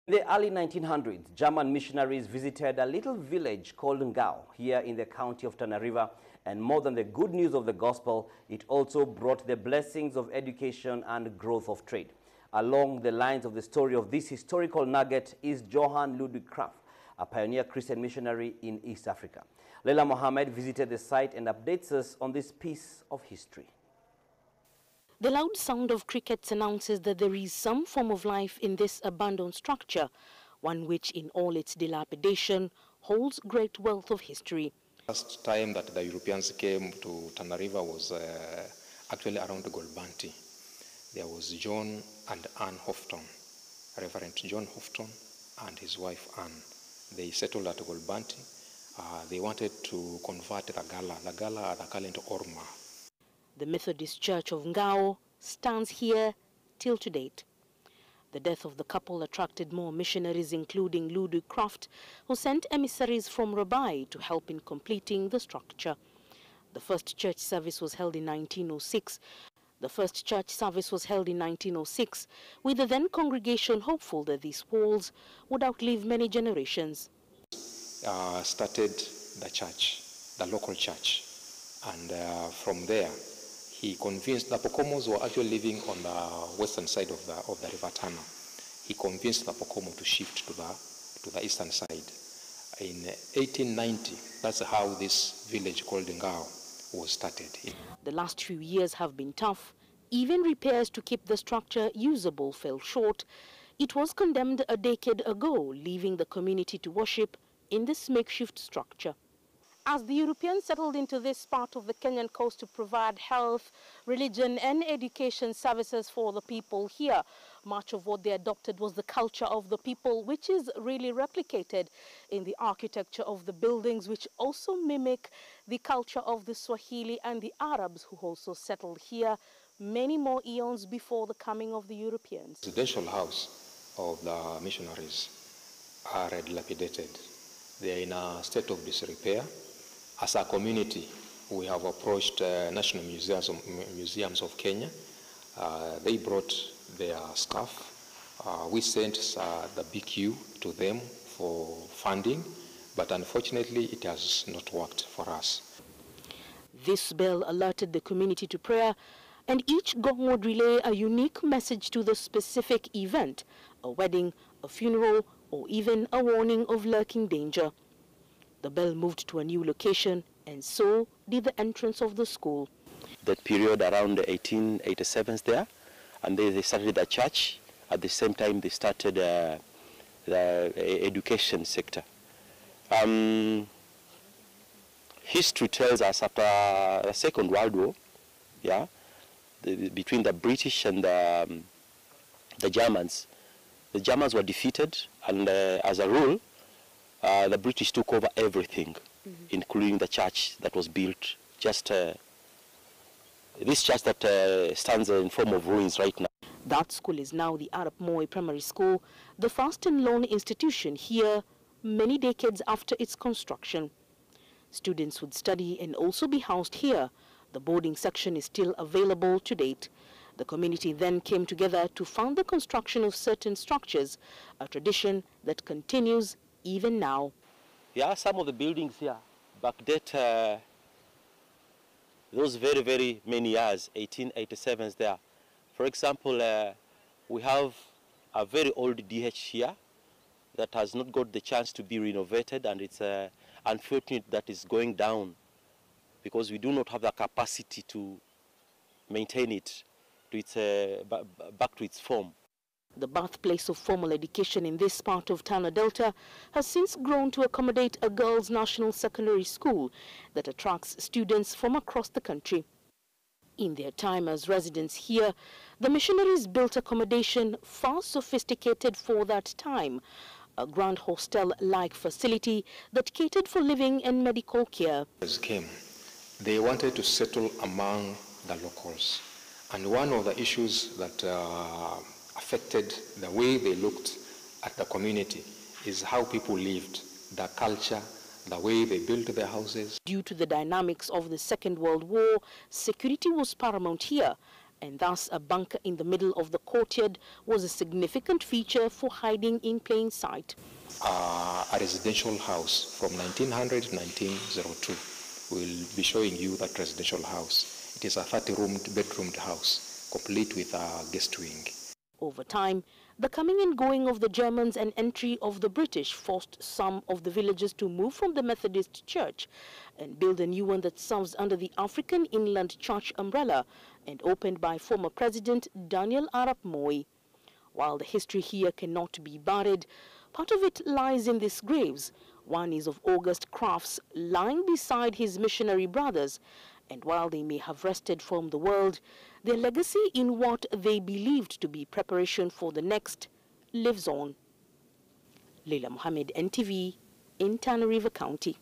In the early 1900s, German missionaries visited a little village called Ngao here in the county of Tana River, and more than the good news of the gospel, it also brought the blessings of education and growth of trade. Along the lines of the story of this historical nugget is Johann Ludwig Kraft, a pioneer Christian missionary in East Africa. Leila Mohammed visited the site and updates us on this piece of history. The loud sound of crickets announces that there is some form of life in this abandoned structure, one which in all its dilapidation holds great wealth of history. Last time that the Europeans came to Tana River was actually around Golbanti. There was John and Anne Houghton, Reverend John Houghton and his wife Anne. They settled at Golbanti. They wanted to convert the Gala into Orma. The Methodist Church of Ngao stands here till to date. The death of the couple attracted more missionaries, including Ludwig Kraft, who sent emissaries from Rabai to help in completing the structure. The first church service was held in 1906. With the then congregation hopeful that these walls would outlive many generations. Started the church, the local church, and from there he convinced the Pokomos were actually living on the western side of the River Tana. He convinced the Pokomo to shift to the eastern side. In 1890, that's how this village called Ngao was started. The last few years have been tough. Even repairs to keep the structure usable fell short. It was condemned a decade ago, leaving the community to worship in this makeshift structure. As the Europeans settled into this part of the Kenyan coast to provide health, religion and education services for the people here, much of what they adopted was the culture of the people, which is really replicated in the architecture of the buildings, which also mimic the culture of the Swahili and the Arabs who also settled here many more eons before the coming of the Europeans. The residential house of the missionaries are dilapidated. They are in a state of disrepair. As a community, we have approached National Museums of Kenya. They brought their staff. We sent the BQ to them for funding, but unfortunately it has not worked for us. This bell alerted the community to prayer, and each gong would relay a unique message to the specific event, a wedding, a funeral, or even a warning of lurking danger. The bell moved to a new location, and so did the entrance of the school. That period around the 1887s there, and they started the church. At the same time, they started the education sector. History tells us after the Second World War, between the British and the Germans were defeated, and as a rule, the British took over everything, including the church that was built. Just this church that stands in form of ruins right now. That school is now the Arap Moi Primary School, the first and lone institution here many decades after its construction. Students would study and also be housed here. The boarding section is still available to date. The community then came together to fund the construction of certain structures, a tradition that continues even now. Yeah, some of the buildings here backdate those very, very many years, 1887s there. For example, we have a very old DH here that has not got the chance to be renovated, and it's unfortunate that it's going down because we do not have the capacity to maintain it to its, back to its form. The birthplace of formal education in this part of Tana Delta has since grown to accommodate a girls' national secondary school that attracts students from across the country. In their time as residents here, the missionaries built accommodation far sophisticated for that time, a grand hostel-like facility that catered for living and medical care. They wanted to settle among the locals, and one of the issues that affected the way they looked at the community is how people lived, the culture, the way they built their houses. Due to the dynamics of the Second World War, security was paramount here, and thus a bunker in the middle of the courtyard was a significant feature for hiding in plain sight. A residential house from 1900 to 1902. We'll be showing you that residential house. It is a 30-bedroomed house, complete with a guest wing. Over time, the coming and going of the Germans and entry of the British forced some of the villagers to move from the Methodist Church and build a new one that serves under the African Inland Church umbrella and opened by former President Daniel Arap Moi. While the history here cannot be buried, part of it lies in these graves. One is of August Crafts lying beside his missionary brothers, and while they may have rested from the world, their legacy in what they believed to be preparation for the next lives on. Leila Mohammed, NTV, in Tana River County.